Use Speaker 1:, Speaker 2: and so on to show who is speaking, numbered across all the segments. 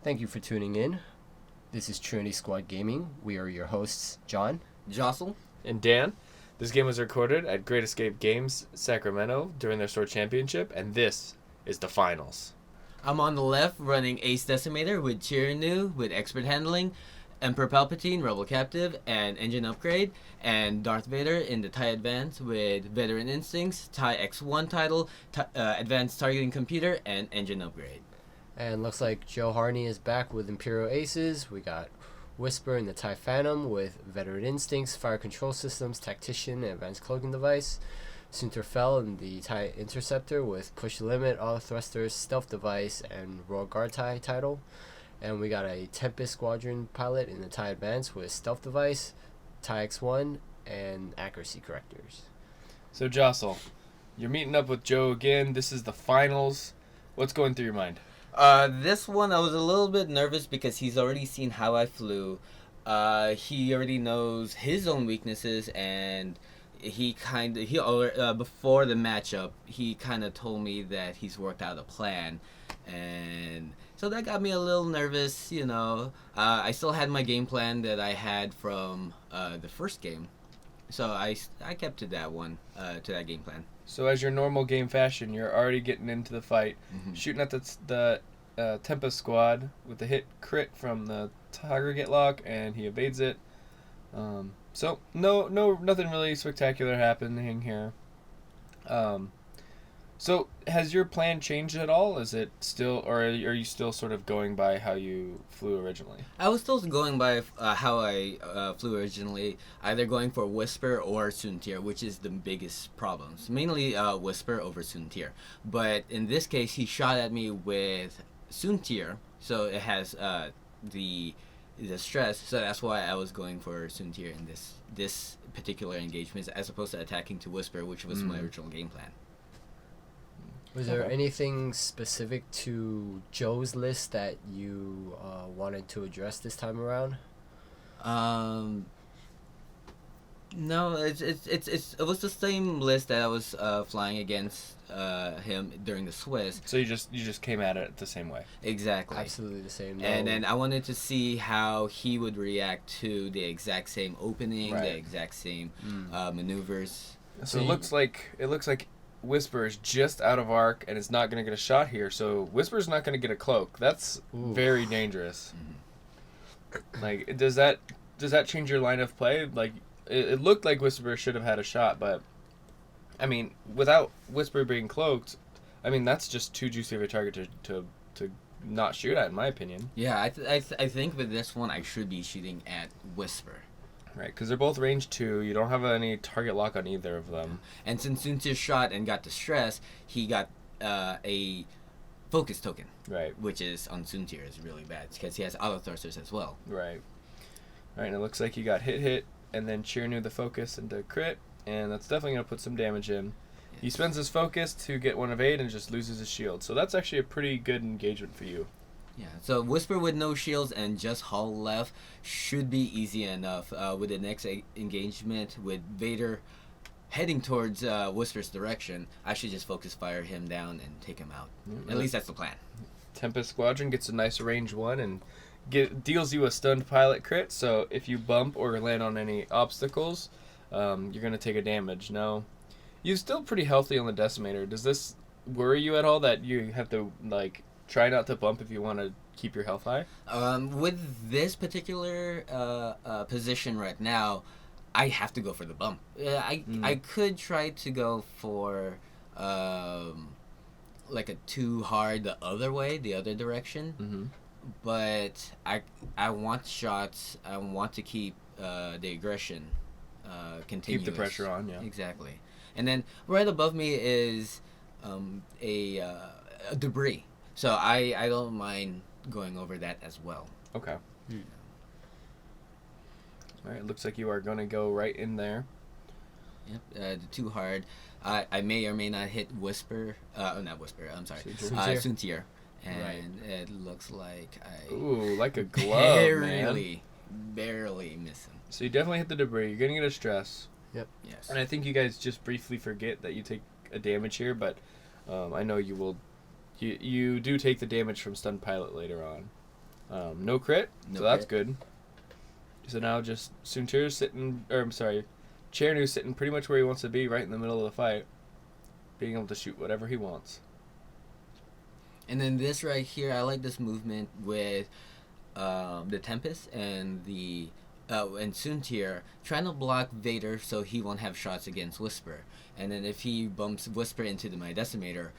Speaker 1: Thank you for tuning in. This is Trinity Squad Gaming. We are your hosts, John,
Speaker 2: Jossle,
Speaker 3: and Dan. This game was recorded at Great Escape Games, Sacramento, during their store championship, and this is the finals.
Speaker 2: I'm on the left running Ace Decimator with Tiranu with expert handling, Emperor Palpatine, Rebel Captive, and engine upgrade, and Darth Vader in the TIE Advance with Veteran Instincts, TIE X1 title, Advanced Targeting Computer, and engine upgrade.
Speaker 1: And looks like Joe Harney is back with Imperial Aces. We got Whisper in the TIE Phantom with Veteran Instincts, Fire Control Systems, Tactician, and Advanced Cloaking Device. Soontir Fel in the TIE Interceptor with Push Limit, Auto Thrusters, Stealth Device, and Royal Guard TIE title. And we got a Tempest Squadron pilot in the TIE Advance with Stealth Device, TIE X1, and Accuracy Correctors.
Speaker 3: So, Jossle, you're meeting up with Joe again. This is the finals. What's going through your mind?
Speaker 2: This one I was a little bit nervous because he's already seen how I flew. He already knows his own weaknesses, and before the matchup, he kind of told me that he's worked out a plan, and so that got me a little nervous. I still had my game plan that I had from the first game, so I kept to that one, to that game plan.
Speaker 3: So, as your normal game fashion, you're already getting into the fight, shooting at the Tempest squad with the hit crit from the target lock, and he evades it. So nothing really spectacular happening here. So has your plan changed at all? Is it still, or are you still sort of going by how you flew originally?
Speaker 2: I was still going by how I flew originally, either going for Whisper or Soontir, which is the biggest problems. Mainly Whisper over Soontir. But in this case, he shot at me with Soontir, so it has the stress, so that's why I was going for Soontir in this particular engagement, as opposed to attacking to Whisper, which was my original game plan.
Speaker 1: Was there anything specific to Joe's list that you wanted to address this time around?
Speaker 2: No, it was the same list that I was flying against him during the Swiss.
Speaker 3: So you just came at it the same way.
Speaker 2: Exactly.
Speaker 1: Absolutely the same.
Speaker 2: And then I wanted to see how he would react to the exact same opening, the exact same maneuvers.
Speaker 3: So it looks like Whisper is just out of arc and is not going to get a shot here. So Whisper's not going to get a cloak. That's very dangerous. Like, does that change your line of play? Like, it looked like Whisper should have had a shot, but I mean, without Whisper being cloaked, I mean, that's just too juicy of a target to not shoot at, in my opinion.
Speaker 2: Yeah, I think with this one I should be shooting at Whisper.
Speaker 3: Right, because they're both range 2. You don't have any target lock on either of them.
Speaker 2: And since Soontir shot and got distress, he got a focus token.
Speaker 3: Right.
Speaker 2: Which is, on Soontir, is really bad, because he has auto thrusters as well.
Speaker 3: Right. Right, and it looks like you got hit, and then Tiranu the focus into crit, and that's definitely going to put some damage in. Yes. He spends his focus to get one evade and just loses his shield. So that's actually a pretty good engagement for you.
Speaker 2: Yeah, so Whisper with no shields and just hull left should be easy enough. With the next engagement with Vader heading towards Whisper's direction, I should just focus fire him down and take him out. At least that's the plan.
Speaker 3: Tempest Squadron gets a nice range 1 and deals you a stunned pilot crit, so if you bump or land on any obstacles, you're going to take a damage. Now, you're still pretty healthy on the Decimator. Does this worry you at all that you have to, like, try not to bump if you want to keep your health high?
Speaker 2: With this particular position right now, I have to go for the bump. I could try to go for like a too hard the other way, the other direction. But I want shots. I want to keep the aggression continuous.
Speaker 3: Keep the pressure on, yeah.
Speaker 2: Exactly. And then right above me is a debris. So I don't mind going over that as well.
Speaker 3: Okay. All right, looks like you are going to go right in there.
Speaker 2: Yep, too hard. I may or may not hit Whisper. Not Whisper, I'm sorry. Soontir. And it looks like I...
Speaker 3: Ooh, like a glove,
Speaker 2: barely missing.
Speaker 3: So you definitely hit the debris. You're going to get a stress.
Speaker 1: Yep.
Speaker 2: Yes.
Speaker 3: And I think you guys just briefly forget that you take a damage here, but I know you will... You do take the damage from Stunned Pilot later on. No crit,
Speaker 2: No
Speaker 3: so that's
Speaker 2: crit.
Speaker 3: good. So now just Soontir's sitting, or I'm sorry, Chernu's sitting pretty much where he wants to be, right in the middle of the fight, being able to shoot whatever he wants.
Speaker 2: And then this right here, I like this movement with the Tempest and the and Soontir trying to block Vader so he won't have shots against Whisper. And then if he bumps Whisper into my Decimator,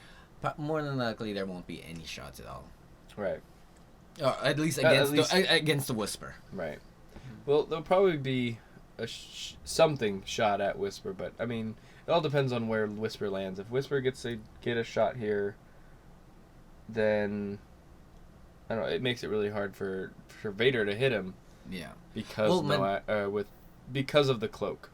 Speaker 2: more than likely there won't be any shots at all.
Speaker 3: Right.
Speaker 2: Or at least against the Whisper.
Speaker 3: Right. Well, there'll probably be something shot at Whisper, but I mean, it all depends on where Whisper lands. If Whisper gets to get a shot here, then I don't know. It makes it really hard for Vader to hit him.
Speaker 2: Yeah.
Speaker 3: Because because of the cloak.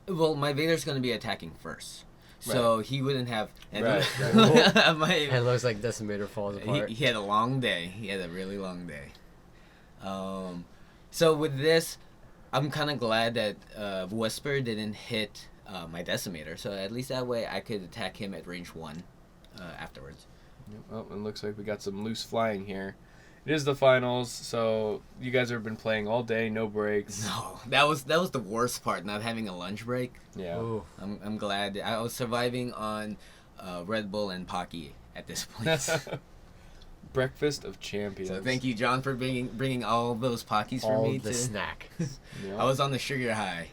Speaker 2: Well, my Vader's going to be attacking first. So he wouldn't have... And
Speaker 3: Right.
Speaker 1: It looks like Decimator falls apart.
Speaker 2: He had a long day. He had a really long day. So with this, I'm kind of glad that Whisper didn't hit my Decimator. So at least that way I could attack him at range 1 afterwards.
Speaker 3: Well, it looks like we got some loose flying here. It is the finals, so you guys have been playing all day, no breaks.
Speaker 2: No, that was the worst part, not having a lunch break.
Speaker 3: Yeah.
Speaker 1: Ooh.
Speaker 2: I'm glad I was surviving on Red Bull and Pocky at this point.
Speaker 3: Breakfast of champions.
Speaker 2: So thank you, John, for bringing all those Pockies for
Speaker 1: All
Speaker 2: me.
Speaker 1: the snack.
Speaker 3: Yep.
Speaker 2: I was on the sugar high.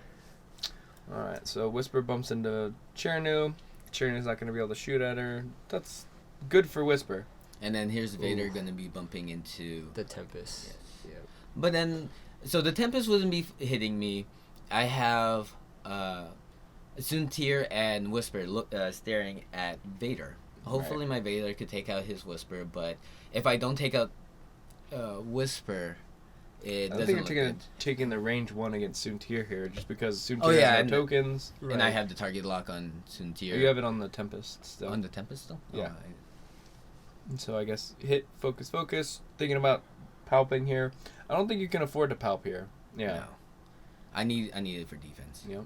Speaker 3: All right, so Whisper bumps into Chernu. Chernu's not going to be able to shoot at her. That's good for Whisper.
Speaker 2: And then here's Vader going to be bumping into...
Speaker 1: The Tempest.
Speaker 2: Yes.
Speaker 1: Yep.
Speaker 2: But then... So the Tempest wouldn't be hitting me. I have Soontir and Whisper staring at Vader. Hopefully my Vader could take out his Whisper, but if I don't take out Whisper, it doesn't
Speaker 3: think
Speaker 2: look
Speaker 3: you're
Speaker 2: good.
Speaker 3: taking the range 1 against Soontir here, just because Soontir
Speaker 2: Oh, yeah,
Speaker 3: has
Speaker 2: and-
Speaker 3: no tokens.
Speaker 2: And I have the target lock on Soontir.
Speaker 3: You have it on the Tempest still.
Speaker 2: On the Tempest still?
Speaker 3: Yeah.
Speaker 2: Oh,
Speaker 3: And so I guess hit, focus. Thinking about palping here. I don't think you can afford to palp here. Yeah.
Speaker 2: No. I need it for defense.
Speaker 3: Yep.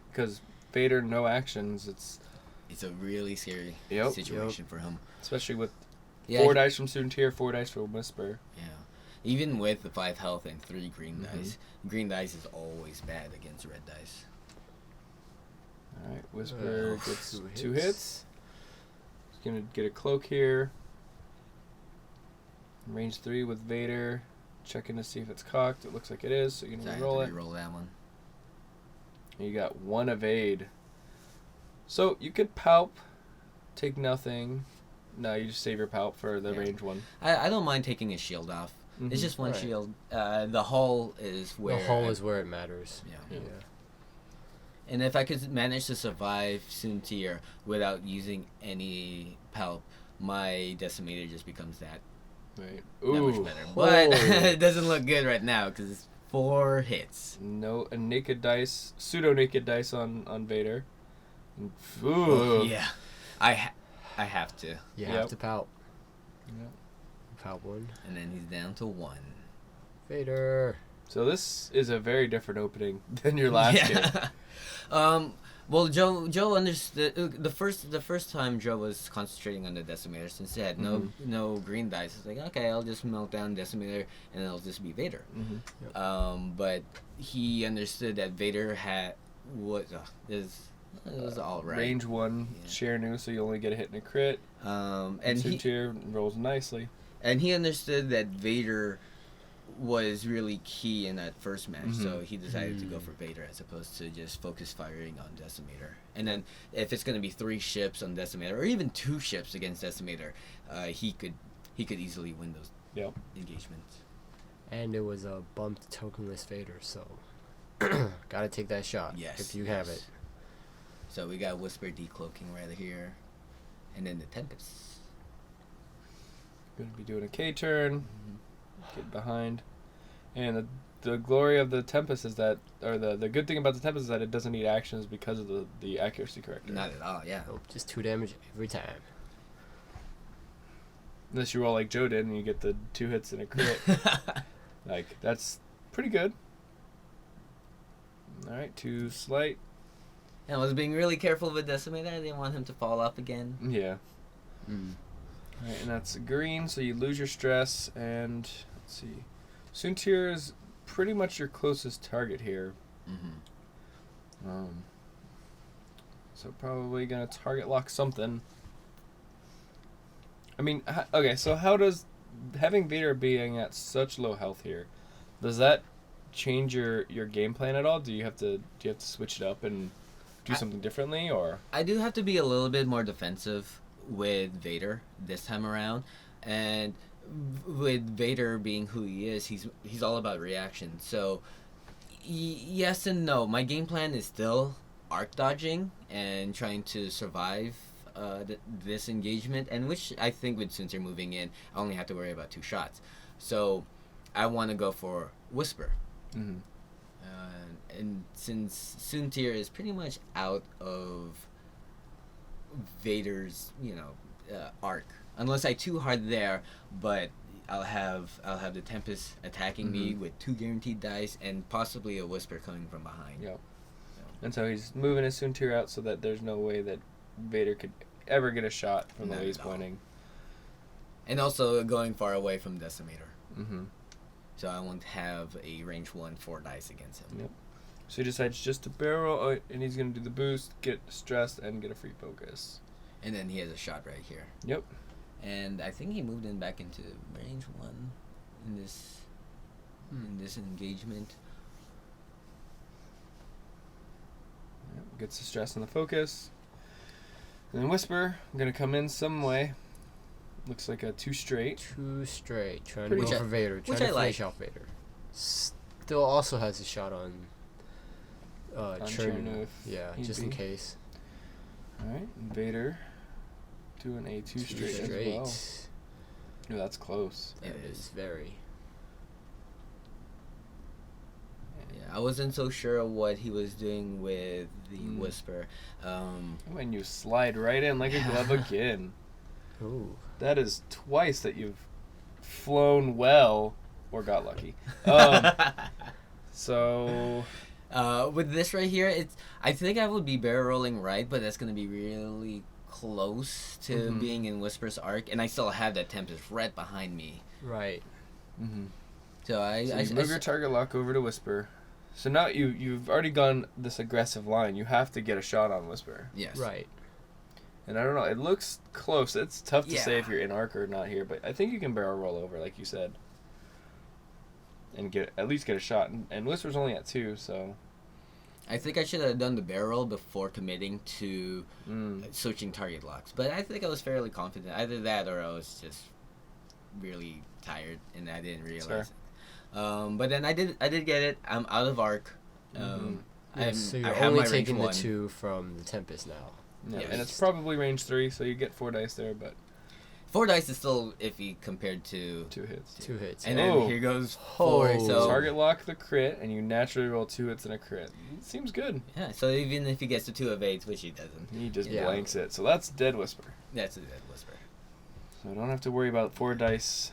Speaker 3: Because Vader, no actions.
Speaker 2: It's a really scary
Speaker 3: Yep.
Speaker 2: situation for him.
Speaker 3: Especially with
Speaker 2: Yeah,
Speaker 3: 4 dice from Soontir, 4 dice from Whisper.
Speaker 2: Yeah. Even with the 5 health and 3 green
Speaker 3: Mhm.
Speaker 2: dice, green dice is always bad against red dice.
Speaker 3: All right, Whisper
Speaker 1: Uh,
Speaker 3: gets
Speaker 1: two
Speaker 3: 2
Speaker 1: hits.
Speaker 3: hits. He's going to get a cloak here. Range 3 with Vader. Checking to see if it's cocked. It looks like it is, so you're
Speaker 2: So
Speaker 3: going
Speaker 2: I
Speaker 3: to
Speaker 2: have
Speaker 3: roll
Speaker 2: to
Speaker 3: it.
Speaker 2: reroll that one.
Speaker 3: And you got 1 evade. So you could palp, take nothing. No, you just save your palp for the
Speaker 2: Yeah.
Speaker 3: range 1.
Speaker 2: I don't mind taking his shield off.
Speaker 3: Mhm.
Speaker 2: It's just one
Speaker 1: Right.
Speaker 2: shield. The hull is where...
Speaker 1: The hull is where it matters.
Speaker 2: Yeah.
Speaker 3: Yeah.
Speaker 2: And if I could manage to survive Soontir without using any palp, my Decimator just becomes that
Speaker 3: Right.
Speaker 2: much better. But it doesn't look good right now because it's 4 hits.
Speaker 3: No, a naked dice, pseudo naked dice on Vader. Ooh.
Speaker 2: Oh, yeah. I have to.
Speaker 1: You
Speaker 3: Yep.
Speaker 1: have to pout.
Speaker 3: Yep.
Speaker 1: Pout 1.
Speaker 2: And then he's down to 1.
Speaker 1: Vader.
Speaker 3: So this is a very different opening than your last game.
Speaker 2: Well, Joe understood the first time Joe was concentrating on the Decimator since it had no green dice. It's like, okay, I'll just melt down Decimator and it'll just be Vader.
Speaker 3: Mm-hmm.
Speaker 2: But he understood that Vader it was all right.
Speaker 3: Range 1,
Speaker 2: Yeah.
Speaker 3: Chernu, so you only get a hit and a crit.
Speaker 2: And
Speaker 3: Soontir rolls nicely.
Speaker 2: he understood that Vader was really key in that first match, so he decided to go for Vader as opposed to just focus firing on Decimator. And then if it's going to be 3 ships on Decimator, or even 2 ships against Decimator, he could easily win those engagements.
Speaker 1: And it was a bumped tokenless Vader, so gotta take that shot.
Speaker 2: Yes,
Speaker 1: If you have it.
Speaker 2: So we got Whisper decloaking right here, and then the Tempest.
Speaker 3: Going to be doing a K turn. Get behind. And the glory of the Tempest is that, or the good thing about the Tempest is that it doesn't need actions because of the accuracy corrector.
Speaker 2: Not at all, yeah.
Speaker 1: Nope, just 2 damage every time.
Speaker 3: Unless you roll like Joe did and you get the 2 hits and a crit. Like, that's pretty good. Alright, 2 slight.
Speaker 2: And I was being really careful with Decimator. I didn't want him to fall off again.
Speaker 3: Yeah. Alright, and that's green, so you lose your stress, and let's Let's see. Soontir is pretty much your closest target here. So probably gonna target lock something. I mean, okay. So how does having Vader being at such low health here, does that change your game plan at all? Do you have to switch it up and do something differently, or?
Speaker 2: I do have to be a little bit more defensive with Vader this time around, and with Vader being who he is, he's all about reaction. So yes and no. My game plan is still arc dodging and trying to survive this engagement, and which I think with Soontir moving in, I only have to worry about 2 shots. So I want to go for Whisper. And since Soontir is pretty much out of Vader's, arc, unless I too hard there, but I'll have the Tempest attacking me with 2 guaranteed dice and possibly a Whisper coming from behind.
Speaker 3: Yep. And so he's moving his Soontir out so that there's no way that Vader could ever get a shot from the way he's pointing.
Speaker 2: And also going far away from Decimator. So I won't have a range 1 4 dice against him.
Speaker 3: Yep. So he decides just to barrel, and he's going to do the boost, get stressed, and get a free focus.
Speaker 2: And then he has a shot right here.
Speaker 3: Yep.
Speaker 2: And I think he moved in back into range 1 in this engagement.
Speaker 3: Yep. Gets the stress and the focus. And then Whisper, I'm going to come in some way. Looks like a 2 straight.
Speaker 1: 2 straight. Trying
Speaker 3: Pretty
Speaker 1: to go
Speaker 2: much.
Speaker 1: for Vader. Trying to finish off Vader. Still also has a shot on Trinity. Yeah, just in case.
Speaker 3: Alright, Vader doing a 2 straight as well. Oh, that's close.
Speaker 1: It is very.
Speaker 2: Yeah, I wasn't so sure what he was doing with the Whisper.
Speaker 3: When you slide right in like a glove again.
Speaker 1: Ooh.
Speaker 3: That is twice that you've flown well or got lucky. So
Speaker 2: with this right here, I think I would be barrel rolling right, but that's gonna be really close to being in Whisper's arc, and I still have that Tempest right behind me.
Speaker 1: Right.
Speaker 2: So
Speaker 3: you move your target lock over to Whisper. So now you've already gone this aggressive line. You have to get a shot on Whisper.
Speaker 2: Yes.
Speaker 1: Right.
Speaker 3: And I don't know. It looks close. It's tough to say if you're in arc or not here, but I think you can barrel roll over, like you said, and at least get a shot. And Whisper's only at 2, so.
Speaker 2: I think I should have done the barrel before committing to switching target locks, but I think I was fairly confident. Either that or I was just really tired and I didn't realize it. But then I did get it. I'm out of arc.
Speaker 1: So you're only taking the 2 from the Tempest now.
Speaker 3: Yeah, and it's probably range 3, so you get 4 dice there, but
Speaker 2: 4 dice is still iffy compared to
Speaker 3: 2 hits.
Speaker 1: 2 hits.
Speaker 2: And then here goes 4. So
Speaker 3: target lock the crit, and you naturally roll 2 hits and a crit. It seems good.
Speaker 2: Yeah. So even if he gets to 2 evades, which he doesn't,
Speaker 3: he just blanks it. So that's dead Whisper.
Speaker 2: That's a dead Whisper.
Speaker 3: So I don't have to worry about 5 dice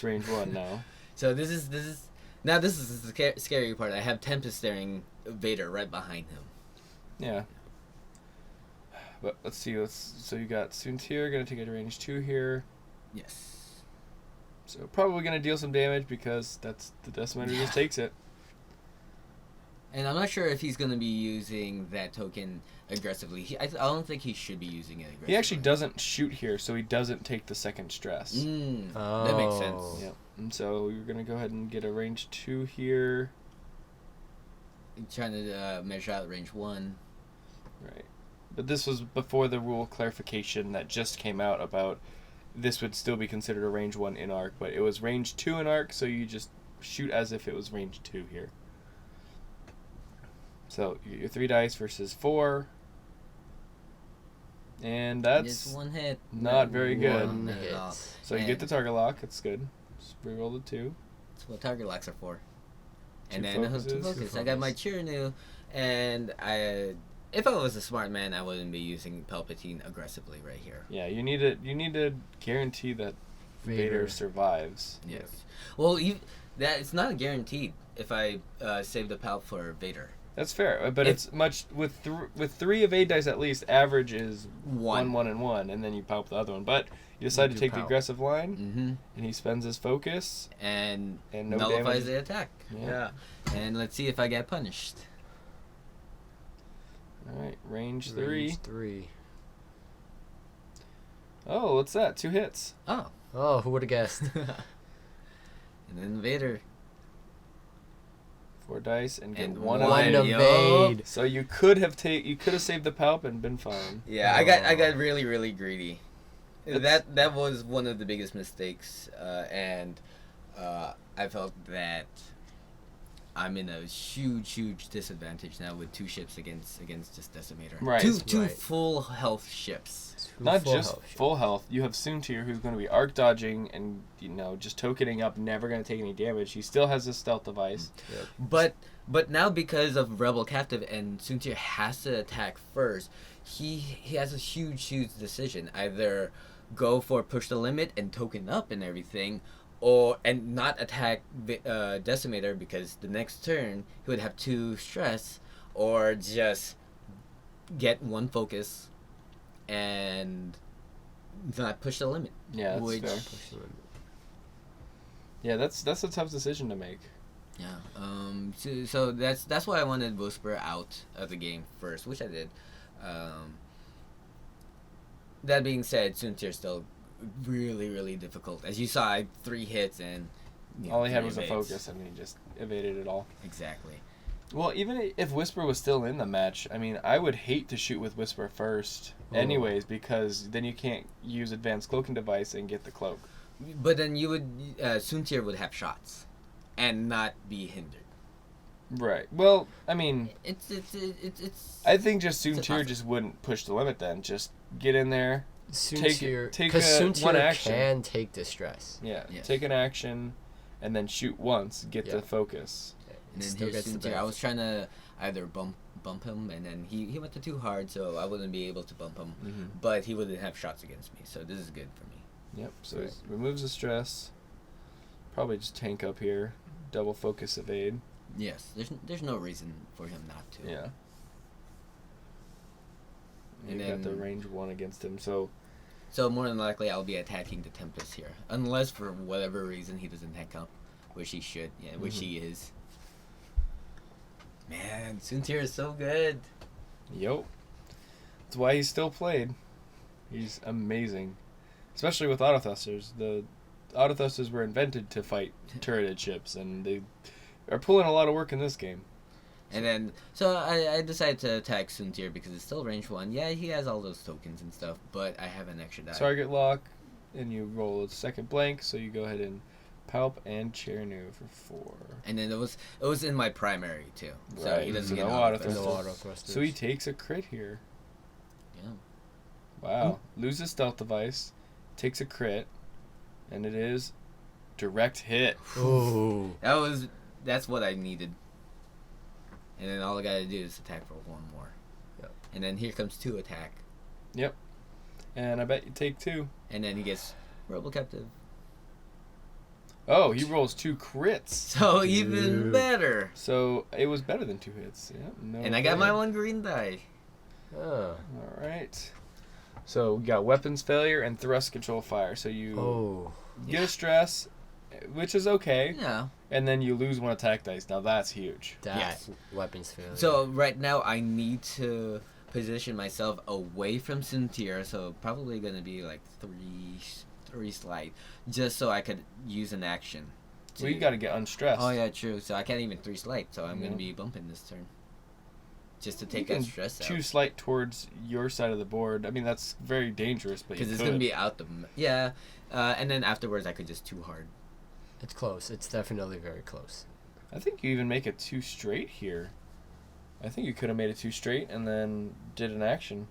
Speaker 3: range 1 now.
Speaker 2: So this is the scary part. I have Tempest staring Vader right behind him.
Speaker 3: Yeah. But let's see. So you got Soontir going to take a range 2 here.
Speaker 2: Yes.
Speaker 3: So probably going to deal some damage because that's the Decimator just takes it.
Speaker 2: And I'm not sure if he's going to be using that token aggressively. I don't think he should be using it aggressively.
Speaker 3: He actually doesn't shoot here, so he doesn't take the second stress.
Speaker 2: That makes sense.
Speaker 3: Yep. And so you're going to go ahead and get a range 2 here.
Speaker 2: Trying to measure out range 1.
Speaker 3: Right. But this was before the rule clarification that just came out about this would still be considered a range 1 in arc, but it was range 2 in arc, so you just shoot as if it was range 2 here. So you get your 3 dice versus 4. And that's
Speaker 2: just 1 hit.
Speaker 3: Not very good.
Speaker 1: 1
Speaker 2: Not at
Speaker 1: hit.
Speaker 2: all.
Speaker 3: So you get the target lock. It's good. Just reroll the 2.
Speaker 2: That's what target locks are for. And
Speaker 3: 2
Speaker 2: then
Speaker 3: focuses.
Speaker 2: 2 focus. I got my Chirinu, and if I was a smart man, I wouldn't be using Palpatine aggressively right here.
Speaker 3: Yeah, you need to guarantee that Vader survives.
Speaker 2: Yes. Well, it's not guaranteed if I save the Palp for Vader.
Speaker 3: That's fair, but
Speaker 2: If-
Speaker 3: it's much with 3 evade dice at least. Average is 1,
Speaker 2: One.
Speaker 3: 1, and 1, and then you palp the other one. But you decide to
Speaker 1: do
Speaker 3: take the
Speaker 1: palp.
Speaker 3: aggressive line,
Speaker 2: Mm-hmm.
Speaker 3: and he spends his focus.
Speaker 2: And
Speaker 3: And no
Speaker 2: nullifies
Speaker 3: damage.
Speaker 2: the attack.
Speaker 3: Yeah.
Speaker 2: And let's see if I get punished.
Speaker 3: All right, range 3.
Speaker 1: Range 3.
Speaker 3: Oh, what's that? 2 hits.
Speaker 2: Oh.
Speaker 1: Oh, who would have guessed?
Speaker 2: And then Vader.
Speaker 3: 4 dice and get
Speaker 2: And
Speaker 3: 1
Speaker 2: one
Speaker 1: One
Speaker 3: evade.
Speaker 1: evade.
Speaker 3: So you could have saved the palp and been fine.
Speaker 2: Yeah, I got really, really greedy. That was one of the biggest mistakes, and I felt that I'm in a huge disadvantage now with 2 ships against just Decimator.
Speaker 3: Right.
Speaker 2: Two
Speaker 1: Right.
Speaker 2: full health ships.
Speaker 3: Not
Speaker 1: Full
Speaker 3: just
Speaker 1: health.
Speaker 3: full health. You have Soontir, who's going to be arc dodging and just tokening up, never going to take any damage. He still has his stealth device.
Speaker 2: But now because of Rebel Captive and Soontir has to attack first, he has a huge decision. Either go for push the limit and token up and everything, and not attack Decimator because the next turn he would have 2 stress, or just get 1 focus and not push the limit.
Speaker 3: Yeah, that's
Speaker 2: Which-
Speaker 3: fair. Yeah, that's a tough decision to make.
Speaker 2: Yeah. So that's why I wanted Whisper out of the game first, which I did. That being said, Soontir's still really difficult. As you saw, I had 3 hits and
Speaker 3: All he had
Speaker 2: 3
Speaker 3: was a
Speaker 2: evades.
Speaker 3: focus, and he just evaded it all.
Speaker 2: Exactly.
Speaker 3: Well, even if Whisper was still in the match, I mean, I would hate to shoot with Whisper first, anyways, because then you can't use advanced cloaking device and get the cloak.
Speaker 2: But then you would Soontir would have shots, and not be hindered.
Speaker 3: Right. Well, I mean,
Speaker 2: It's
Speaker 3: I think just
Speaker 2: It's a
Speaker 3: Soontir
Speaker 2: tough-
Speaker 3: just wouldn't push the limit then. Just get in there.
Speaker 1: Soontir,
Speaker 3: take
Speaker 1: because
Speaker 3: one
Speaker 1: Soontir
Speaker 3: action.
Speaker 1: can take distress.
Speaker 3: Yeah.
Speaker 2: Yes.
Speaker 3: Take an action, and then shoot once. Get
Speaker 1: Yeah.
Speaker 3: the focus.
Speaker 2: And then
Speaker 1: Still
Speaker 2: here's
Speaker 1: gets the
Speaker 2: Soontir. I
Speaker 1: benefit.
Speaker 2: was trying to either bump him, and then he went to too hard, so I wouldn't be able to bump him.
Speaker 3: Mm-hmm.
Speaker 2: But he wouldn't have shots against me, so this is good for me.
Speaker 3: Yep. So
Speaker 1: Right.
Speaker 3: it removes the stress. Probably just tank up here. Double focus evade.
Speaker 2: Yes, there's no reason for him not to.
Speaker 3: Yeah.
Speaker 2: And
Speaker 3: You got the
Speaker 2: then-
Speaker 3: range 1 against him, so
Speaker 2: So more than likely, I'll be attacking the Tempest here, unless for whatever reason he doesn't tank up, which he should. Yeah, which he is. Man, Soontir is so good.
Speaker 3: Yep. That's why he's still played. He's amazing. Especially with autothrusters. The autothrusters were invented to fight turreted ships, and they are pulling a lot of work in this game.
Speaker 2: And then, so I decided to attack Soontir because it's still range 1. Yeah, he has all those tokens and stuff, but I have an extra die.
Speaker 3: Target lock, and you roll a second blank, so you go ahead and palp and Chernu for 4.
Speaker 2: And then it was in my primary too, so
Speaker 3: Right,
Speaker 2: he doesn't
Speaker 3: so
Speaker 2: get
Speaker 3: no
Speaker 2: auto
Speaker 3: auto
Speaker 2: thrusters.
Speaker 1: No auto thrusters.
Speaker 3: So he takes a crit here.
Speaker 2: Yeah.
Speaker 3: Wow. Loses stealth device, takes a crit, and it is direct hit.
Speaker 1: Ooh.
Speaker 2: That's what I needed. And then all I gotta do is attack for 1 more.
Speaker 1: Yep.
Speaker 2: And then here comes 2 attack.
Speaker 3: And I bet you take 2.
Speaker 2: And then he gets Rebel Captive.
Speaker 3: Oh, he rolls 2 crits.
Speaker 2: So even
Speaker 1: Dude.
Speaker 2: better.
Speaker 3: So it was better than 2 hits. Yeah. No
Speaker 2: And I got my
Speaker 3: bad.
Speaker 2: 1 green die.
Speaker 1: Oh.
Speaker 3: All right. So we got weapons failure and thrust control fire. So you
Speaker 1: Oh.
Speaker 3: get a stress, which is okay,
Speaker 2: Yeah.
Speaker 3: and then you lose 1 attack dice. Now that's huge.
Speaker 1: That
Speaker 2: Yes.
Speaker 1: weapons failure.
Speaker 2: So right now I need to position myself away from Soontir, so probably gonna be like 3 slide, just so I could use an action.
Speaker 3: Well, you got to get unstressed.
Speaker 2: Oh yeah, true. So I can't even 3 slide, so I'm
Speaker 3: Yeah.
Speaker 2: gonna be bumping this turn. Just to
Speaker 3: You
Speaker 2: take
Speaker 3: can
Speaker 2: that stress out.
Speaker 3: choose light towards your side of the board. I mean, that's very dangerous, but you
Speaker 2: Because it's
Speaker 3: could.
Speaker 2: gonna be out yeah, and then afterwards I could just 2 hard.
Speaker 1: it's close. It's definitely very close.
Speaker 3: I think you even make it 2 straight here. I think you could have made it 2 straight and then did an action.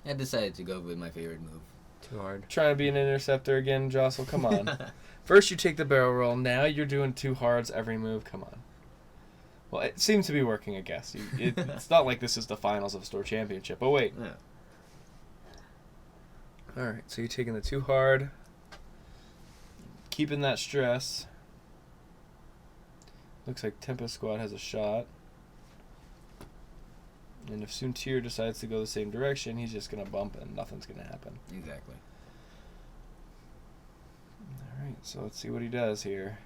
Speaker 2: I decided to go with my favorite move.
Speaker 1: Too hard.
Speaker 3: Trying to be an interceptor again, Jossle. Come on. First you take the barrel roll. Now you're doing 2 hards every move. Come on. Well, it seems to be working, I guess. It's not like this is the finals of Store Championship. Oh, wait.
Speaker 2: Yeah.
Speaker 3: Alright, so you're taking the 2 hard. Keeping that stress. Looks like Tempest Squad has a shot. And if Soontir decides to go the same direction, he's just going to bump and nothing's going to happen.
Speaker 2: Exactly.
Speaker 3: All right, so let's see what he does here.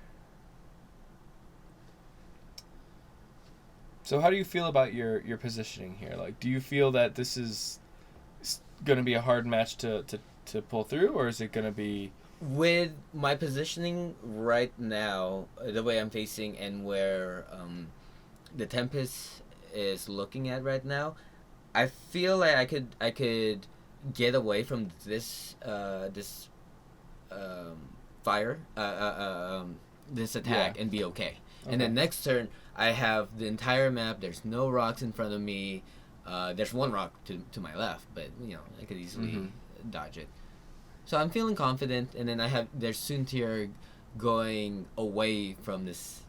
Speaker 3: So how do you feel about your positioning here? Like, do you feel that this is going to be a hard match to pull through, or is it going to be...
Speaker 2: With my positioning right now, the way I'm facing and where the Tempest is looking at right now, I feel like I could get away from this fire this attack and be okay. And then next turn I have the entire map. There's no rocks in front of me. There's one rock to my left, but I could easily dodge it. So I'm feeling confident, and then there's Soontir going away from this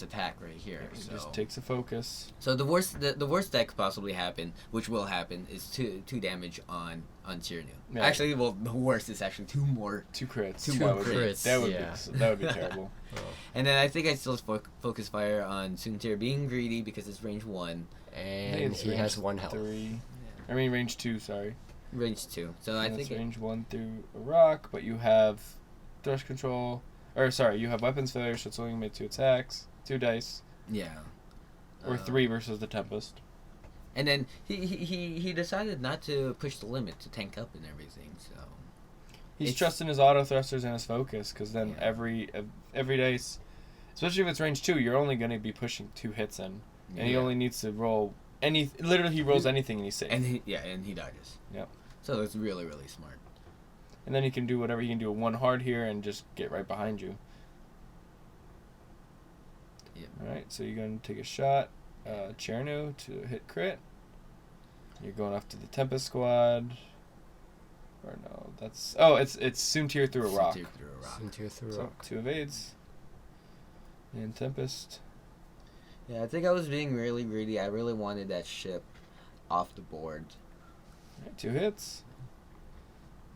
Speaker 2: attack right here.
Speaker 3: It
Speaker 2: So
Speaker 3: just takes a focus.
Speaker 2: So the worst that could possibly happen, which will happen, is two damage on Tirnu.
Speaker 3: Yeah.
Speaker 2: Actually, well, the worst is actually two
Speaker 3: crits.
Speaker 2: Two more crits.
Speaker 3: That would be terrible.
Speaker 2: And then I think I still focus fire on Soontir being greedy because it's range 1.
Speaker 1: And he has 1 health.
Speaker 3: 3.
Speaker 2: Yeah.
Speaker 3: I mean range 2. Sorry.
Speaker 2: Range 2. So I think
Speaker 3: range 1 through a rock, but you have thrust control. Or sorry, you have weapons failure, so it's only made 2 attacks, 2 dice.
Speaker 2: Yeah.
Speaker 3: Or 3 versus the Tempest.
Speaker 2: And then he decided not to push the limit to tank up and everything. So
Speaker 3: he's trusting his auto thrusters and his focus, because then every dice, especially if it's range 2, you're only going to be pushing 2 hits in, and he only needs to roll literally he rolls anything and he's safe.
Speaker 2: And he dodges.
Speaker 3: Yep.
Speaker 2: So it's really, really smart.
Speaker 3: And then he can do whatever. He can do a 1 hard here and just get right behind you.
Speaker 2: Yep.
Speaker 3: Alright, so you're going to take a shot. Chernu to hit crit. You're going after the Tempest squad. Or no, that's... Oh, it's Soontir through a rock.
Speaker 1: Soontir through a
Speaker 3: So,
Speaker 1: rock.
Speaker 3: 2 evades. And Tempest.
Speaker 2: Yeah, I think I was being really greedy. I really wanted that ship off the board.
Speaker 3: Right, 2 hits.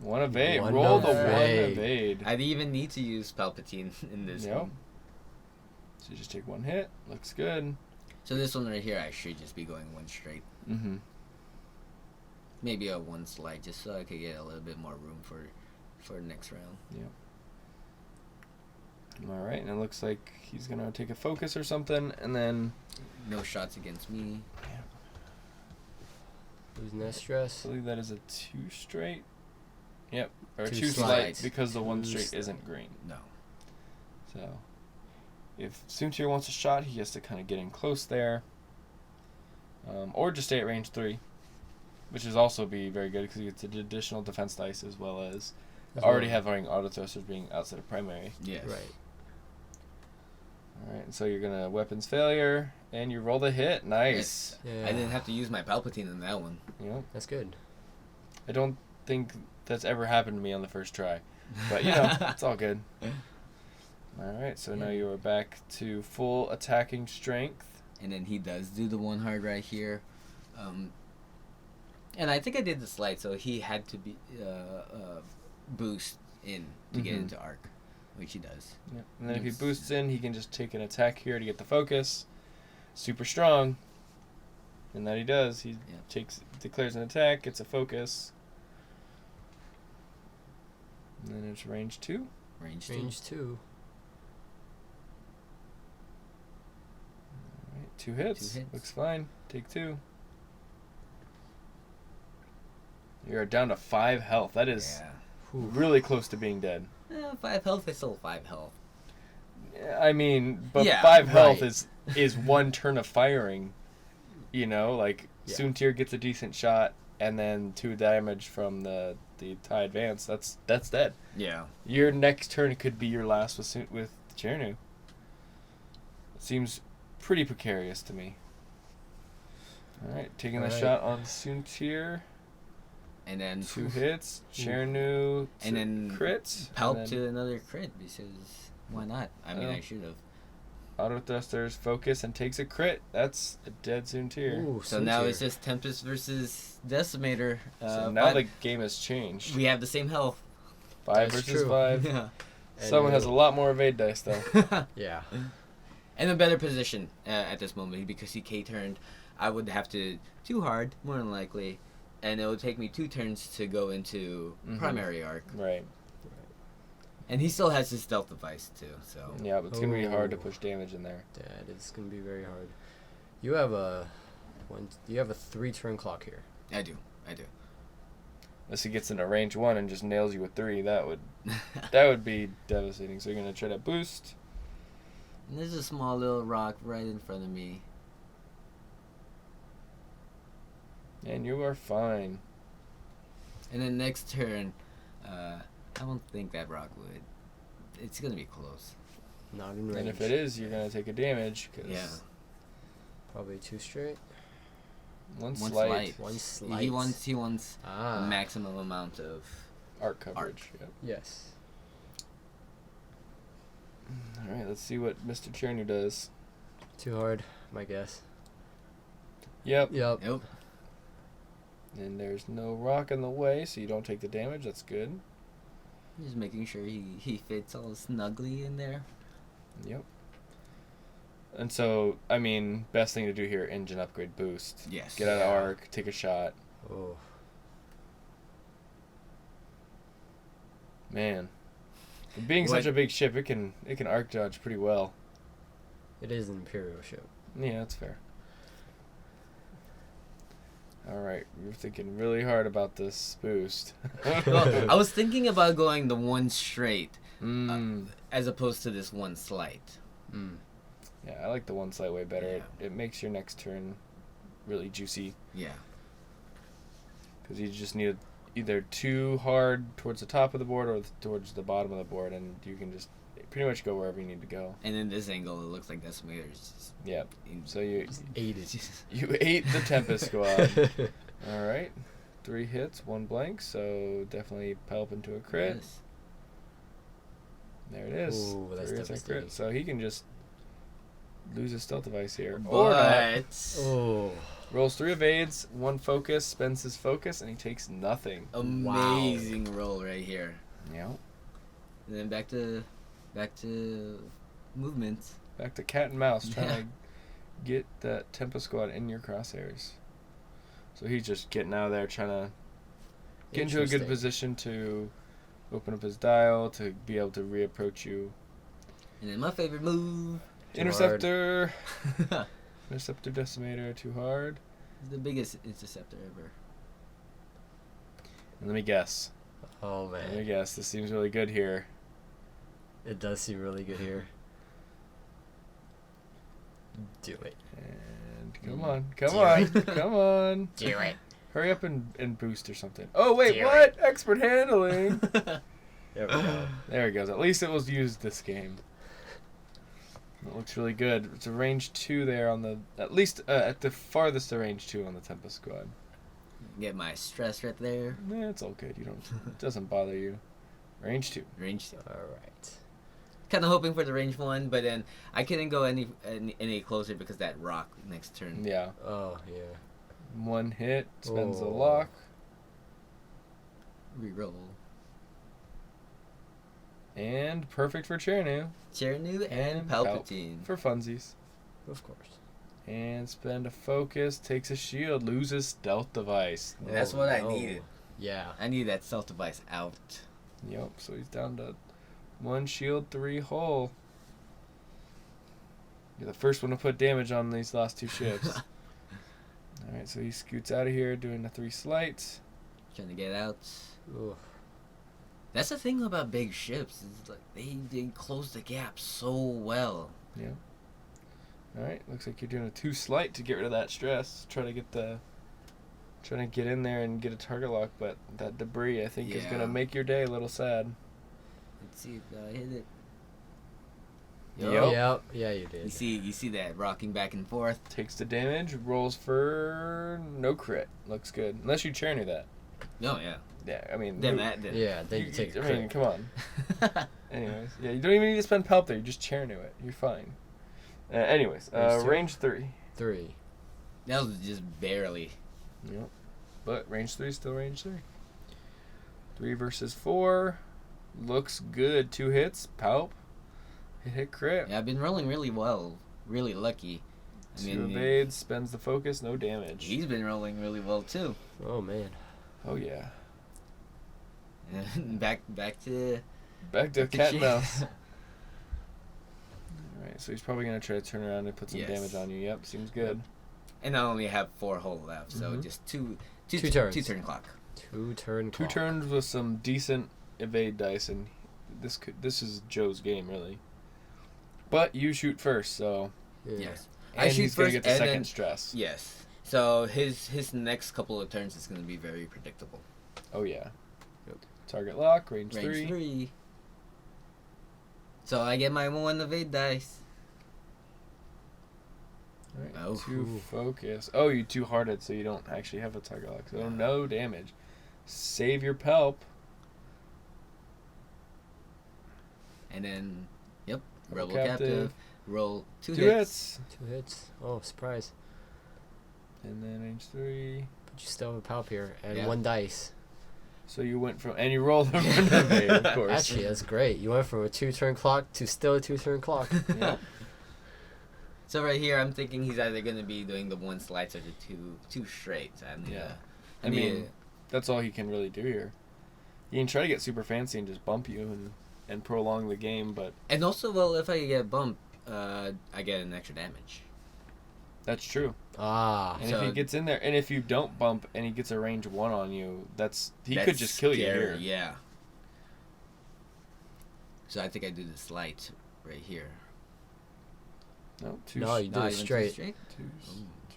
Speaker 3: 1 evade.
Speaker 1: One
Speaker 3: Roll the 1
Speaker 1: evade.
Speaker 3: evade.
Speaker 2: I didn't even need to use Palpatine in this one.
Speaker 3: So you just take 1 hit. Looks good.
Speaker 2: So this one right here, I should just be going 1 straight.
Speaker 3: Mm-hmm.
Speaker 2: Maybe a 1 slide, just so I could get a little bit more room for next round.
Speaker 3: Yep. Alright, and it looks like he's going to take a focus or something, and then...
Speaker 2: No shots against me.
Speaker 1: Losing that stress.
Speaker 3: I believe that is a 2 straight. Yep. Or
Speaker 1: 2
Speaker 3: 2 slight,
Speaker 2: slight.
Speaker 3: because the 1 straight
Speaker 1: Slight.
Speaker 3: isn't green.
Speaker 2: No.
Speaker 3: So, if Soontir wants a shot, he has to kind of get in close there. Or just stay at range 3, which is also be very good because he gets an additional defense dice as well as already having auto thrusters being outside of primary.
Speaker 2: Yes.
Speaker 1: Right.
Speaker 3: Alright, so you're going to weapons failure, and you roll the hit. Nice.
Speaker 1: Yeah.
Speaker 2: I didn't have to use my Palpatine in that one.
Speaker 3: Yep.
Speaker 1: That's good.
Speaker 3: I don't think that's ever happened to me on the first try. But, it's all good. Alright, so now you are back to full attacking strength.
Speaker 2: And then he does do the 1 hard right here. And I think I did the slide, so he had to be boost in to get into arc, which he does.
Speaker 3: Yep. And then if he boosts in, he can just take an attack here to get the focus. Super strong. And that he does. He declares an attack, gets a focus. And then it's range 2.
Speaker 2: Range 2.
Speaker 1: Range 2.
Speaker 3: Alright, 2 hits.
Speaker 2: 2 hits.
Speaker 3: Looks fine. Take 2. You're down to 5 health. That is really close to being dead.
Speaker 2: 5 health is still 5 health.
Speaker 3: I mean, but
Speaker 2: Yeah,
Speaker 3: 5 health
Speaker 1: right.
Speaker 3: is 1 turn of firing. Soontir gets a decent shot, and then 2 damage from the TIE advance. That's dead.
Speaker 2: Yeah.
Speaker 3: Your next turn could be your last with Chernu. It seems pretty precarious to me. Alright, taking the shot on Soontir.
Speaker 2: And then
Speaker 3: 2 hits. Chernu
Speaker 2: and then
Speaker 3: crits.
Speaker 2: Palp
Speaker 3: and then
Speaker 2: to another crit because why not? I mean, I should have.
Speaker 3: auto thrusters, focus, and takes a crit. That's a dead Soontir.
Speaker 1: Ooh,
Speaker 2: So now
Speaker 1: Soontir.
Speaker 2: it's just Tempest versus Decimator.
Speaker 3: So now
Speaker 2: but
Speaker 3: the game has changed.
Speaker 2: we have the same health.
Speaker 3: 5
Speaker 1: That's
Speaker 3: versus
Speaker 1: true.
Speaker 3: 5.
Speaker 2: Yeah.
Speaker 3: Someone has a lot more evade dice though.
Speaker 1: Yeah.
Speaker 2: In a better position at this moment because he K-turned. I would have to too hard, more than likely, and it would take me 2 turns to go into primary arc.
Speaker 3: Right.
Speaker 2: And he still has his stealth device too, so.
Speaker 3: Yeah, but it's gonna be hard to push damage in there.
Speaker 1: That is gonna be very hard. You have a 3-turn clock here.
Speaker 2: I do.
Speaker 3: Unless he gets into range 1 and just nails you with 3, that would be devastating. So you're gonna try to boost.
Speaker 2: And there's a small little rock right in front of me.
Speaker 3: And you are fine.
Speaker 2: And then next turn, I don't think that rock would. It's gonna be close.
Speaker 1: Not in range.
Speaker 3: And if it is, you're gonna take a damage. Cause
Speaker 2: Yeah.
Speaker 1: Probably 2 straight.
Speaker 3: One
Speaker 2: One
Speaker 3: slight.
Speaker 2: slight.
Speaker 1: One slight.
Speaker 2: He wants a maximum amount of
Speaker 3: Arc coverage. Yep.
Speaker 1: Yes.
Speaker 3: All right, let's see what Mr. Chernu does.
Speaker 1: Too hard, my guess.
Speaker 3: Yep.
Speaker 1: Yep.
Speaker 2: Nope.
Speaker 3: And there's no rock in the way, so you don't take the damage. That's good.
Speaker 2: Just making sure he fits all snugly in there.
Speaker 3: Yep. And so, I mean, best thing to do here, engine upgrade boost.
Speaker 2: Yes.
Speaker 3: Get out of arc, take a shot.
Speaker 1: Oh.
Speaker 3: Man. For being such a big ship, it can arc dodge pretty well.
Speaker 1: It is an Imperial ship.
Speaker 3: Yeah, that's fair. Alright, we're thinking really hard about this boost.
Speaker 2: Well, I was thinking about going the 1 straight
Speaker 3: Mm.
Speaker 2: as opposed to this 1 slight.
Speaker 1: Mm.
Speaker 3: Yeah, I like the 1 slight way better.
Speaker 2: Yeah.
Speaker 3: It makes your next turn really juicy.
Speaker 2: Yeah.
Speaker 3: Because you just need either too hard towards the top of the board or towards the bottom of the board, and you can just pretty much go wherever you need to go.
Speaker 2: And in this angle, it looks like Decimator is just...
Speaker 3: Yeah. So you
Speaker 1: Ate it.
Speaker 3: you ate the Tempest Squad. All right. 3 hits, 1 blank, so definitely help into a crit.
Speaker 2: Yes.
Speaker 3: There it is.
Speaker 1: Ooh, that's
Speaker 3: 3 hits and
Speaker 1: devastating.
Speaker 3: crit. So he can just lose his stealth device here. Or not.
Speaker 2: But...
Speaker 1: Oh.
Speaker 3: Rolls 3 evades, 1 focus, spends his focus, and he takes nothing.
Speaker 2: Amazing roll right here.
Speaker 3: Yeah.
Speaker 2: And then back to movements.
Speaker 3: Back to cat and mouse, trying to get that Tempest Squad in your crosshairs. So he's just getting out of there, trying to get into a good
Speaker 1: Interesting.
Speaker 3: position to open up his dial, to be able to reapproach you.
Speaker 2: And then my favorite move.
Speaker 1: Too
Speaker 3: Interceptor! Interceptor Decimator, too hard.
Speaker 2: The biggest interceptor ever.
Speaker 3: And let me guess.
Speaker 1: Oh,
Speaker 3: Let me
Speaker 1: man.
Speaker 3: guess. This seems really good here.
Speaker 1: It does seem really good here. Do it.
Speaker 3: And come on, come
Speaker 1: Do
Speaker 3: on,
Speaker 1: it.
Speaker 3: come on.
Speaker 1: Do it.
Speaker 3: Hurry up and boost or something. Oh, wait,
Speaker 1: Do
Speaker 3: what? Expert handling.
Speaker 1: There we go.
Speaker 3: There he goes. At least it was used this game. It looks really good. It's a range 2 there on the... At least at the farthest of range 2 on the Tempest Squad.
Speaker 2: Get my stress right there.
Speaker 3: Yeah, it's all good. You don't... It doesn't bother you. Range 2.
Speaker 2: Range 2.
Speaker 1: All right.
Speaker 2: Kind of hoping for the range 1, but then I couldn't go any closer because that rock next turn.
Speaker 3: Yeah.
Speaker 1: Oh, yeah.
Speaker 3: 1 hit. Spends the
Speaker 1: Oh.
Speaker 3: lock.
Speaker 2: Reroll.
Speaker 3: And perfect for Chernu.
Speaker 2: Chernu and
Speaker 3: Palp
Speaker 2: Palpatine.
Speaker 3: for funsies.
Speaker 1: Of course.
Speaker 3: And spend a focus. Takes a shield. Loses stealth device.
Speaker 2: And that's what I needed.
Speaker 1: Yeah.
Speaker 2: I need that stealth device out.
Speaker 3: Yep. So he's down to 1 shield, 3 hull. You're the first one to put damage on these last 2 ships. Alright, so he scoots out of here doing a 3 slight.
Speaker 2: Trying to get out.
Speaker 1: Ooh.
Speaker 2: That's the thing about big ships. Is like they close the gap so well.
Speaker 3: Yeah. Alright, looks like you're doing a 2 slight to get rid of that stress. Trying to get in there and get a target lock, but that debris I think is
Speaker 2: Yeah.
Speaker 3: gonna make your day a little sad.
Speaker 2: Let's see if I hit it.
Speaker 3: Yep.
Speaker 1: Yep. Yeah, you did.
Speaker 2: You see that rocking back and forth.
Speaker 3: Takes the damage, rolls for no crit. Looks good. Unless you Chernu that.
Speaker 2: Oh yeah.
Speaker 3: Yeah, I mean
Speaker 2: Then that did.
Speaker 1: Yeah, then you take a
Speaker 3: I mean,
Speaker 1: crit.
Speaker 3: come on. Anyways, yeah, you don't even need to spend Palp there. You just Chernu it. You're fine. Anyways,
Speaker 1: Range 2?
Speaker 3: range 3.
Speaker 1: 3.
Speaker 2: That was just barely.
Speaker 3: Yep. But range 3 is still range 3. 3 versus 4. Looks good. 2 hits. Palp. Hit crit.
Speaker 2: Yeah, I've been rolling really well. Really lucky.
Speaker 3: 2 evades, spends the focus, no damage.
Speaker 2: He's been rolling really well too.
Speaker 1: Oh man.
Speaker 3: Oh yeah.
Speaker 2: back to
Speaker 3: cat and mouse. Alright, so he's probably gonna try to turn around and put some damage on you. Yep, seems good.
Speaker 2: And I only have 4 whole left, so just two
Speaker 1: turns.
Speaker 2: 2 turn clock.
Speaker 1: 2 turn clock.
Speaker 3: 2 turns with some decent evade dice, and this is Joe's game really. But you shoot first, so
Speaker 2: Yes.
Speaker 3: and
Speaker 2: I shoot
Speaker 3: he's gonna
Speaker 2: first
Speaker 3: get the
Speaker 2: and
Speaker 3: second
Speaker 2: then,
Speaker 3: stress.
Speaker 2: Yes. So his next couple of turns is going to be very predictable.
Speaker 3: Oh yeah.
Speaker 1: Yep.
Speaker 3: Target lock, range
Speaker 2: Range
Speaker 3: 3.
Speaker 2: 3. So I get my 1 evade dice.
Speaker 3: Alright,
Speaker 2: Oh.
Speaker 3: 2 focus. Oh, you 2 hearted, so you don't actually have a target lock. So no damage. Save your pelp.
Speaker 2: And then, yep,
Speaker 3: Rebel
Speaker 2: Rebel Captive. Roll 2
Speaker 3: 2
Speaker 2: hits.
Speaker 3: hits.
Speaker 1: 2 hits. Oh, surprise.
Speaker 3: And then range 3.
Speaker 1: But you still have a palp here and
Speaker 2: Yeah.
Speaker 1: 1 dice.
Speaker 3: So you went from, and you rolled from an evade, of course.
Speaker 1: Actually, that's great. You went from a 2 turn clock to still a 2 turn clock.
Speaker 3: Yeah.
Speaker 2: So right here, I'm thinking he's either going to be doing the 1 slides or the two straights.
Speaker 3: I mean, that's all he can really do here. He can try to get super fancy and just bump you and prolong the game, but
Speaker 2: and also, well, if I get bumped, I get an extra damage.
Speaker 3: that's true.
Speaker 1: Ah.
Speaker 3: And
Speaker 2: So-
Speaker 3: if he gets in there, and if you don't bump and he gets a range 1 on you, he could
Speaker 2: That's
Speaker 3: just kill you
Speaker 2: scary,
Speaker 3: here.
Speaker 2: Yeah. So I think I do the slight right here.
Speaker 3: No, 2
Speaker 1: No, you do
Speaker 2: Not
Speaker 1: it
Speaker 2: even
Speaker 1: straight.
Speaker 2: 2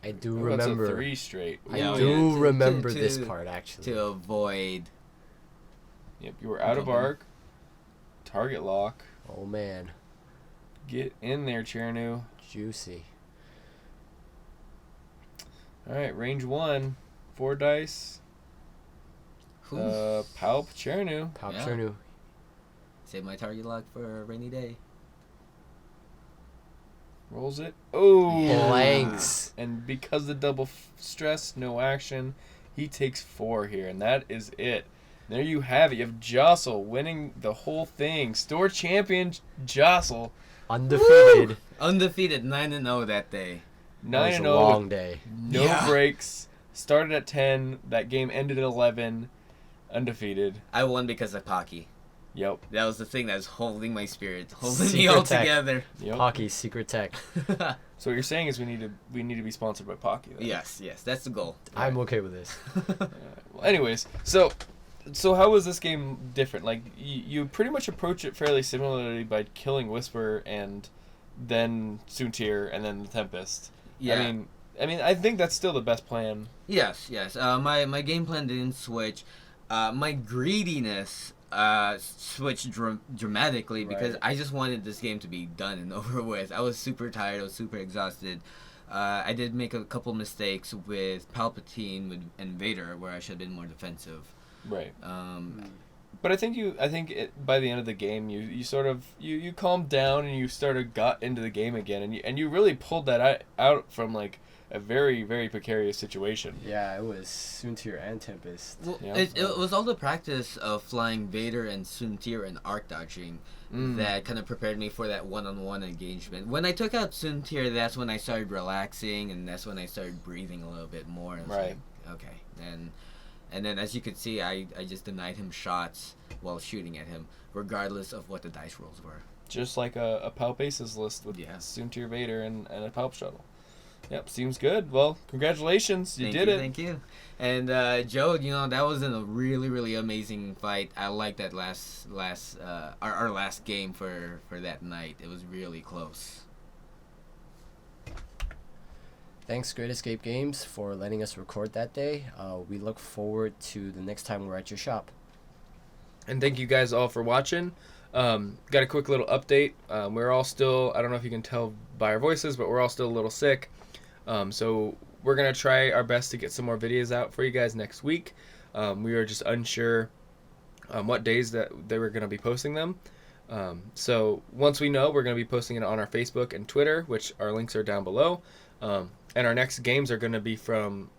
Speaker 1: I do
Speaker 3: Oh,
Speaker 1: remember.
Speaker 3: That's a 3 straight.
Speaker 1: I
Speaker 2: Yeah,
Speaker 1: do
Speaker 2: yeah, to-
Speaker 1: remember
Speaker 2: to-
Speaker 1: this
Speaker 2: to-
Speaker 1: part actually.
Speaker 2: to avoid.
Speaker 3: Yep, you were out of
Speaker 2: Bumping.
Speaker 3: arc. Target lock.
Speaker 1: Oh man,
Speaker 3: Get in there, Chernu.
Speaker 1: juicy.
Speaker 3: Alright, range 1. 4 dice. Palp, Chernu.
Speaker 1: Palp
Speaker 2: Yeah.
Speaker 1: Chernu.
Speaker 2: Save my target lock for a rainy day.
Speaker 3: Rolls it. Oh!
Speaker 2: Yeah.
Speaker 1: Blanks.
Speaker 3: And because the double stress, no action, he takes 4 here, and that is it. There you have it. You have Jossle winning the whole thing. Store champion Jossle.
Speaker 1: Undefeated.
Speaker 2: Undefeated 9-0 that day.
Speaker 1: That was
Speaker 3: 9-0
Speaker 1: a long day.
Speaker 3: no
Speaker 2: Yeah.
Speaker 3: breaks. Started at 10. That game ended at 11. Undefeated.
Speaker 2: I won because of Pocky.
Speaker 3: Yep.
Speaker 2: That was the thing that was holding my spirit, holding me
Speaker 1: Secret
Speaker 2: all
Speaker 1: tech.
Speaker 2: together.
Speaker 3: Yep.
Speaker 1: Pocky secret tech.
Speaker 3: So what you're saying is we need to be sponsored by Pocky. Then.
Speaker 2: Yes, that's the goal.
Speaker 1: I'm okay with this.
Speaker 3: Well, anyways, so how was this game different? Like you pretty much approach it fairly similarly by killing Whisper and then Soontir and then the Tempest.
Speaker 2: Yeah.
Speaker 3: I mean, I think that's still the best plan.
Speaker 2: Yes. My game plan didn't switch. My greediness switched dramatically because
Speaker 3: Right.
Speaker 2: I just wanted this game to be done and over with. I was super tired. I was super exhausted. I did make a couple mistakes with Palpatine and Vader where I should have been more defensive.
Speaker 3: Right.
Speaker 2: Um,
Speaker 3: But I think by the end of the game, you sort of you calmed down and you got into the game again, and you really pulled that out from like a very, very precarious situation.
Speaker 1: Yeah, it was Soontir and Tempest.
Speaker 2: well,
Speaker 3: Yeah.
Speaker 2: it was all the practice of flying Vader and Soontir and arc dodging that kind of prepared me for that one-on-one engagement. When I took out Soontir, that's when I started relaxing, and that's when I started breathing a little bit more. It was
Speaker 3: Right.
Speaker 2: like, okay. And then, as you could see, I just denied him shots while shooting at him, regardless of what the dice rolls were.
Speaker 3: Just like a Palp Aces list with Soontir Vader and a Palp Shuttle. Yep, seems good. Well, congratulations, you did it.
Speaker 2: Thank you. And Joe, that was a really, really amazing fight. I like that our last game for that night. It was really close.
Speaker 1: Thanks, Great Escape Games, for letting us record that day. We look forward to the next time we're at your shop.
Speaker 3: And thank you guys all for watching. Got a quick little update. We're all still, I don't know if you can tell by our voices, but we're all still a little sick. So we're going to try our best to get some more videos out for you guys next week. We are just unsure what days that they were going to be posting them. So once we know, we're going to be posting it on our Facebook and Twitter, which our links are down below. And our next games are going to be from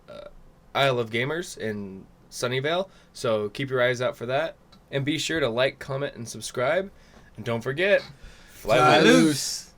Speaker 3: Isle of Gamers in Sunnyvale. So keep your eyes out for that. And be sure to like, comment, and subscribe. And don't forget, fly loose.